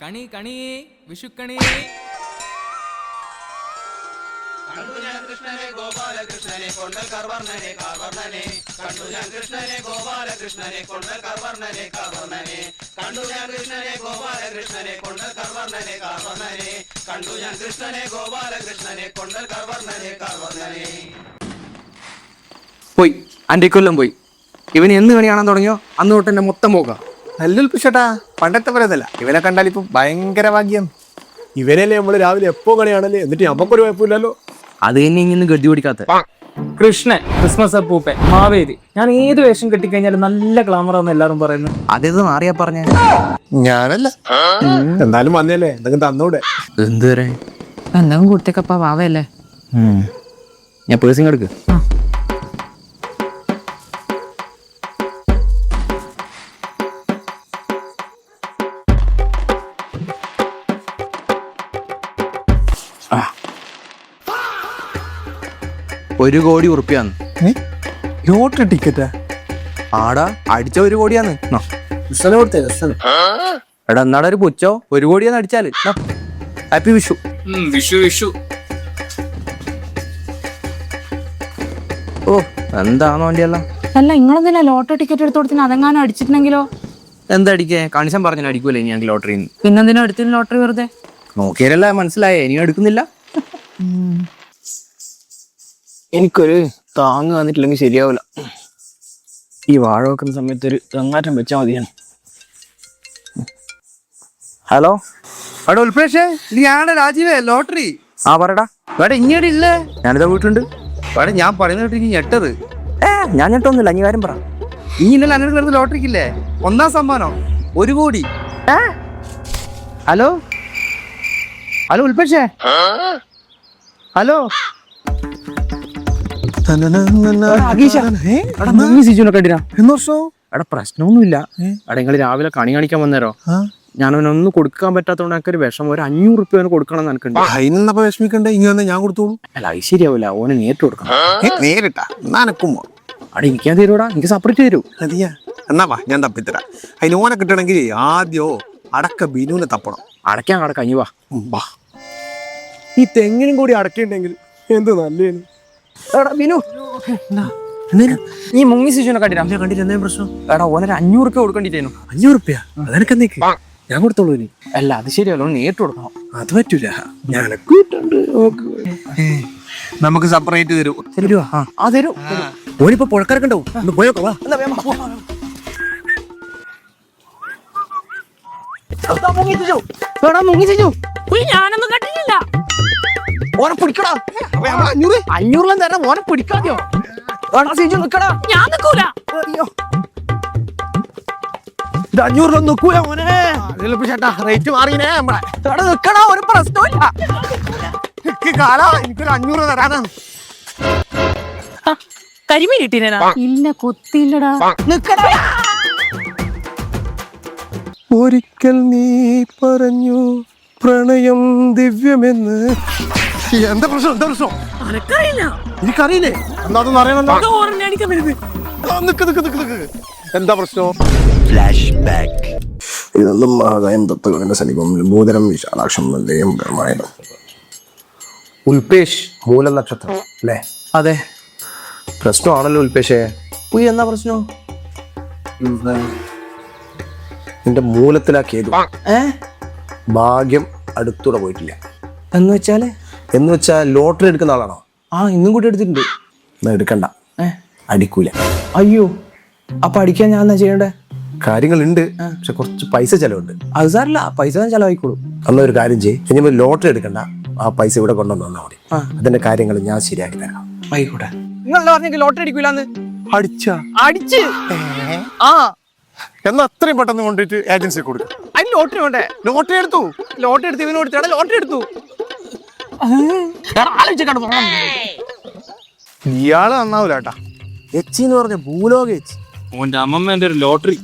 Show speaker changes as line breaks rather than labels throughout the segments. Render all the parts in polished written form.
കണി കണി വിഷുക്കണി.
കണ്ടു ഞാൻ കൃഷ്ണനെ ഗോപാലകൃഷ്ണനെ കൊണ്ടൽ കർവർണനെ കാർവർണനെ. കണ്ടു ഞാൻ കൃഷ്ണനെ ഗോപാലകൃഷ്ണനെ കൊണ്ടൽ കർവർണനെ കാർവർണനെ. കണ്ടു ഞാൻ കൃഷ്ണനെ ഗോപാലകൃഷ്ണനെ കൊണ്ടൽ കർവർണനെ കാർവർണനെ. കണ്ടു ഞാൻ കൃഷ്ണനെ ഗോപാലകൃഷ്ണനെ കൊണ്ടൽ കർവർണനെ കാർവർണനെ.
പോയി എൻ്റെ കൊല്ലം പോയി. ഇവന് എന്ന് കണി കാണാൻ തുടങ്ങിയോ അന്ന് തൊട്ട് എന്നെ മൊത്തം പോകാം.
നല്ലുൽപ്പിച്ചേട്ടാ, പണ്ടത്തെ പറയുന്നില്ല, ഇവനെ കണ്ടാൽ ഇപ്പൊ ഭയങ്കര ഭാഗ്യം. ഇവനല്ലേ നമ്മള് രാവിലെ എപ്പോ കളിയാണല്ലേ, എന്നിട്ട് നമുക്കൊരു കുഴപ്പമില്ലല്ലോ.
അത് തന്നെ ഇങ്ങനെ ഗതി പിടിക്കാത്ത
കൃഷ്ണൻ, ക്രിസ്മസ് അപ്പൂപ്പൻ, മാവേലി. ഞാൻ ഏത് വേഷം കെട്ടിക്കഴിഞ്ഞാലും നല്ല ഗ്ലാമറാന്ന് എല്ലാരും പറയുന്നു.
അതേത് മാറിയാ പറഞ്ഞ
ഞാനല്ല, എന്നാലും വന്നല്ലേ, എന്തെങ്കിലും തന്നൂടെ.
എന്തുവരെ
എന്തെങ്കിലും കൊടുത്തേക്കപ്പാ വാവയല്ലേ.
ഞാൻ പേഴ്സിങ് എടുക്ക്. ഒരു കോടി ഉറുപ്പിയാന്ന്.
ലോട്ടറി ടിക്കറ്റാ?
ആടാ, അടിച്ച 1 കോടിയാന്ന്. എടാ എന്നാടാ ഒരു പുച്ചോ, 1 കോടിയാന്ന് അടിച്ചാല്. ഹാപ്പി വിഷു.
വിഷു വിഷു.
ഓ എന്താണോ വണ്ടി എല്ലാം.
അല്ല, നിങ്ങളെന്തിനാ ലോട്ടറി ടിക്കറ്റ് എടുത്ത് കൊടുത്തിന്? അതെങ്ങാനും അടിച്ചിട്ടുണ്ടെങ്കിലോ?
എന്താ അടിക്കേ? കണിശൻ പറഞ്ഞു അടിക്കൂലേ ഇനി ഞങ്ങൾക്ക് ലോട്ടറിന്ന്.
പിന്നെന്തിനാ എടുത്തിന് ലോട്ടറി വെറുതെ?
നോക്കിയാലല്ല മനസ്സിലായേ, ഇനി എടുക്കുന്നില്ല.
എനിക്കൊരു താങ്ങ് വന്നിട്ടില്ലെങ്കിൽ ശരിയാവില്ല. ഈ വാഴ വെക്കുന്ന സമയത്ത് ഒരു തെങ്ങാറ്റം വെച്ചാൽ മതിയാണ്.
ഹലോ എടാ ഉൽപ്രേഷേ, നീ ആടെ രാജീവേ ലോട്ടറി. ആ പറടാ. വേടെ ഇങ്ങോട്ട് ഇല്ലേ, ഞാനിതാ വീട്ടിലുണ്ട്. വേടെ ഞാൻ പറയുന്ന കേട്ട് ഇനി ഞെട്ടത്. ഞാൻ ഞെട്ടൊന്നുമില്ല, അഞ്ഞു കാര്യം പറ. നീ ഇന്നലെ അന്നേരം കിടന്ന് ലോട്ടറിക്കില്ലേ 1ാം സമ്മാനം 1 കോടി. ഹലോ ഹലോ ഉൽപ്രേഷേ, ഹലോ എടാ പ്രശ്നമൊന്നുമില്ല. എടാ നിങ്ങൾ രാവിലെ കണി കാണിക്കാൻ വന്നേരോ, ഞാനവനൊന്നും കൊടുക്കാൻ പറ്റാത്തോണ്ട് എനിക്കൊരു വിഷം. ഒരു 500 റുപ്യ അവന് കൊടുക്കണം എനിക്കുണ്ട്.
അതിനപ്പോ വിഷമിക്കണ്ടേ, ഇങ്ങനെ വന്നാ ഞാൻ കൊടുത്തോളൂ.
അല്ല അത് ശരിയാവില്ല, ഓന് നേരിട്ട് കൊടുക്കണം.
നേരിട്ടാ നനക്കുമ്പോ
അവിടെ എനിക്കാൻ തരൂടാ, എനിക്ക് സെപ്പറേറ്റ് തരൂ.
അതെയാ, എന്നാ വാ ഞാൻ തപ്പിത്തരാം. അതിന് ഓനെ കിട്ടണമെങ്കിൽ ആദ്യോ അടക്ക ബിനുവിനെ തപ്പണം.
അടയ്ക്കാൻ അവിടെ കഴിഞ്ഞു വാ.
വാ, ഈ തെങ്ങിനും കൂടി അടക്കിണ്ടെങ്കിൽ എന്ത് നല്ലേനു.
എടാ ബിനു,
ഈ മുങ്ങി ശിശുവിനെ കണ്ടിരാ?
കണ്ടിട്ട് എന്താ പ്രശ്നം?
എടാ ഓനൊരു 500 റുപ്യ കൊടുക്കേണ്ടിട്ടേനു.
500 റുപ്യ? അതെനക്ക് എന്നേക്ക് ഞാൻ കൊടുത്തോളൂ. ഇനി
അല്ല അത് ശരിയല്ലോ, നേരിട്ട് കൊടുക്കണം.
അത് പറ്റൂല, ഞാനൊക്കെ നമുക്ക് സെപ്പറേറ്റ് തരൂ.
തരുവാ? ആ തരൂ.
ഓനിപ്പോ പുഴക്കാരൊക്കെ ഉണ്ടാവും, ഒന്ന് പോയോക്കെ വാ.
ഞാനൊന്നും കണ്ടിട്ടില്ല.
ഓനെ പിടിക്കടാ. 500 തരാം, ഓനെ പിടിക്കാതെയോ. നിക്കടാ.
ഞാൻ നിൽക്കൂല.
ഇത് 500 നിൽക്കൂല മോനെ. ചേട്ടാ റേറ്റ് മാറിയേ നമ്മളെ.
നിക്കടാ, ഒരു പ്രശ്നമില്ല.
എനിക്കൊരു 500 തരാനാണ്.
കരിമീൻ കിട്ടീനാ? ഇല്ല, കൊത്തിയില്ലടാ.
നിക്കടാ.
ഒരിക്കൽ നീ പറഞ്ഞു പ്രണയം ദിവ്യമെന്ന്. എന്താ പ്രശ്നം? എന്താ പ്രശ്നം? എനിക്കറിയില്ലേ, എന്താ അതൊന്നും അറിയണല്ലോ. എന്താ പ്രശ്നം?
Flash back. ഇതൊന്നും മഹാകായം തത്വഗന സനിപം ഭൂതരം വിശാലാക്ഷം വന്ദേയം ബ്രഹ്മായണം.
ഉൽപേഷ് മൂല നക്ഷത്രം അല്ലേ?
അതെ.
പ്രശ്നമാണല്ലോ ഉൽപേഷേ.
ഉയ്യ് എന്നാ പ്രശ്നം?
നിന്റെ മൂലത്തിലാക്കിയത് ഭാഗ്യം അടുത്തൂടെ പോയിട്ടില്ല.
എന്ന് വെച്ചാല്?
എന്ന് വെച്ചാൽ ലോട്ടറി എടുക്കുന്ന ആളാണോ?
ആ ഇന്നും കൂടി എടുത്തിട്ടുണ്ട്.
എന്നാ എടുക്കണ്ട, അടിക്കൂല.
അയ്യോ, അപ്പൊ അടിക്കാൻ ഞാൻ എന്നാ ചെയ്യണ്ടേ?
കാര്യങ്ങളുണ്ട്, പക്ഷെ കുറച്ച് പൈസ ചെലവുണ്ട്.
അത് സാറില്ല, പൈസ ഞാൻ ചെലവായിക്കോളൂ.
അന്ന ഒരു കാര്യം ചെയ്യും, ഇനി ലോട്ടറി എടുക്കണ്ട, ആ പൈസ ഇവിടെ കൊണ്ടുവന്ന് തന്നാൽ മതി. അതിന്റെ കാര്യങ്ങൾ ഞാൻ ശരിയാക്കി തരാം.
ആയിക്കോട്ടെ. നിങ്ങളല്ല പറഞ്ഞെങ്കിൽ ലോട്ടറി അടിക്കൂലെന്ന്.
അടിച്ച്
ആ
എന്നാ അത്രയും പെട്ടെന്ന് കൊണ്ടിട്ട് ഏജൻസി കൊടുക്കും.
അതിന് ലോട്ടറി വേണ്ടേ?
ലോട്ടറി എടുത്തു.
ലോട്ടറി എടുത്ത് ഇവന് കൊടുത്തേ. ലോട്ടറി എടുത്തു.
ഇയാള് നന്നാവൂല കേട്ടാ. എച്ചി എന്ന് പറഞ്ഞ ഭൂലോക എച്ചി.
ഓന്റെ അമ്മമ്മേന്റെ ഒരു ലോട്ടറി.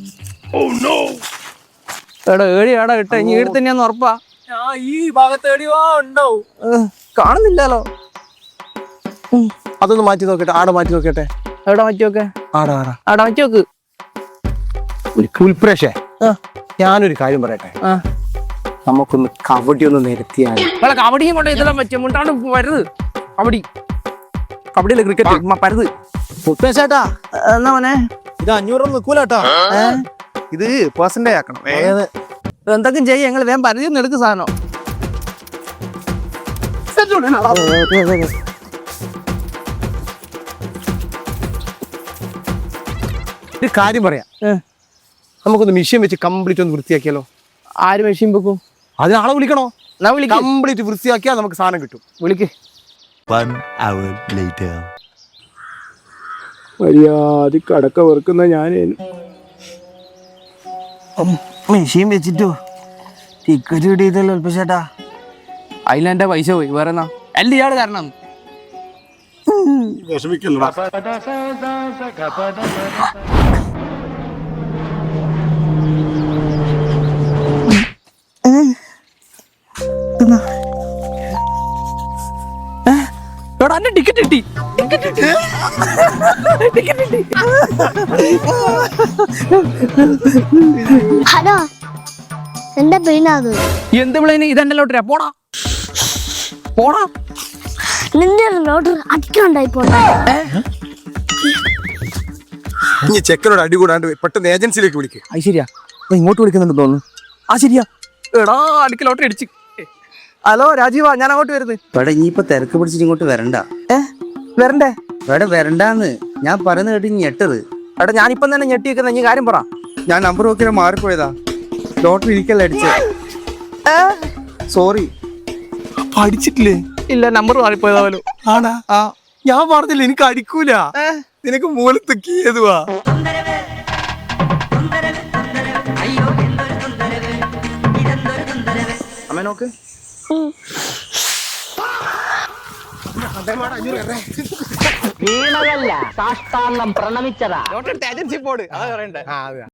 എടാ ഏടിയാടാ കിട്ടെ, ഇനി ഈട് തന്നെയാന്ന് ഉറപ്പാ?
ഈ ഭാഗത്ത് എവിടെയോ ഉണ്ടാവും.
കാണുന്നില്ലല്ലോ.
അതൊന്ന് മാറ്റി നോക്കട്ടെ, ആടെ മാറ്റി നോക്കട്ടെ.
എവിടെ മാറ്റി നോക്കെ?
ആടാ
മാറ്റി നോക്ക്.
ഉൽപ്രേഷേ, ഞാനൊരു കാര്യം പറയട്ടെ.
നമുക്കൊന്ന് കബഡി ഒന്ന് നിരത്തിയാൽ.
നമ്മളെ കബഡിയും കൊണ്ട് ഇതെല്ലാം വെച്ച് മുണ്ടാണ്ട് വരുത്. കബഡിയിലെ ക്രിക്കറ്റ് പരുത്.
ചേട്ടാ എന്നാ മോനെ
ഇത് 500 നിൽക്കൂലട്ടാ. ഇത് പേഴ്സന്റെ ആക്കണം.
എന്തൊക്കെ ചെയ്യ ഞങ്ങൾ വേഗം പരിധി ഒന്ന് എടുക്ക് സാധനം.
ഒരു കാര്യം പറയാം, നമുക്കൊന്ന് മിഷ്യൻ വെച്ച് കംപ്ലീറ്റ് ഒന്ന് വൃത്തിയാക്കിയാലോ?
ആര് മെഷീൻ വെക്കും?
അതിനാളെ വിളിക്കണോ?
എന്നാ വിളിക്ക്.
കംപ്ലീറ്റ് വൃത്തിയാക്കിയാൽ നമുക്ക് സാധനം കിട്ടും.
വിളിക്ക്.
1 hour later.
മര്യാദക്ക് അടക്ക വെറുക്കുന്ന ഞാൻ
മെഷീൻ വെച്ചിട്ടോ ടിക്കറ്റ് കിട്ടിയിട്ടല്ലോ ചേട്ടാ.
അതിലെന്റെ പൈസ പോയി. വേറെ എന്നാ എല്ലാം ഇയാള് കാരണം.
എടാ എന്റെ ടിക്കറ്റ് കിട്ടി.
ഹലോ എന്റെ പെയിനാത്
എന്ത് വിളി ഇതെന്റെ ലോട്ടറിയാ? പോടാ പോടാ.
നിന്റെ ലോട്ടറി അടിക്കാണ്ടായി പോട്ടെ.
ഇനി ചെക്കനോട് അടി കൂടാണ്ട് പെട്ടെന്ന് ഏജൻസിയിലേക്ക് വിളിക്കുക.
അത് ശരിയാ, ഇങ്ങോട്ട് വിളിക്കുന്നുണ്ടെന്ന് തോന്നുന്നു. ആ ശരിയാ.
എടാ അടുക്ക ലോട്ടറി അടിച്ച്.
ഹലോ രാജീവാ, ഞാൻ അങ്ങോട്ട് വരുന്നത്.
ഇവിടെ ഇനിയിപ്പൊ തിരക്ക് പിടിച്ചിട്ട് ഇങ്ങോട്ട് വരണ്ട.
വരണ്ടേ?
ഇവിടെ വരണ്ടാന്ന് ഞാൻ പറയുന്നത് കേട്ട് ഞെട്ടത്.
എടാ ഞാനിപ്പം തന്നെ ഞെട്ടി വെക്കുന്ന നീ കാര്യം പറ.
ഞാൻ നമ്പർ നോക്കിയാൽ മാറിപ്പോയതാ. ലോട്ടറി ഇരിക്കല്ല അടിച്ചേ. സോറി.
പഠിച്ചിട്ടില്ലേ?
ഇല്ല, നമ്പർ മാറിപ്പോയതാ പോലും.
ആണാ? ഞാൻ പറഞ്ഞില്ല എനിക്ക് അടിക്കൂല. നിനക്ക് മൂലത്ത് കീയതുവാ.
അമ്മ നോക്ക്.
വീണതല്ല, സാഷ്ടാംഗം പ്രണമിച്ചതാ.
ലോട്ടറി എടുത്ത് ഏജൻസി പോട്. അതാ പറയണ്ടേ.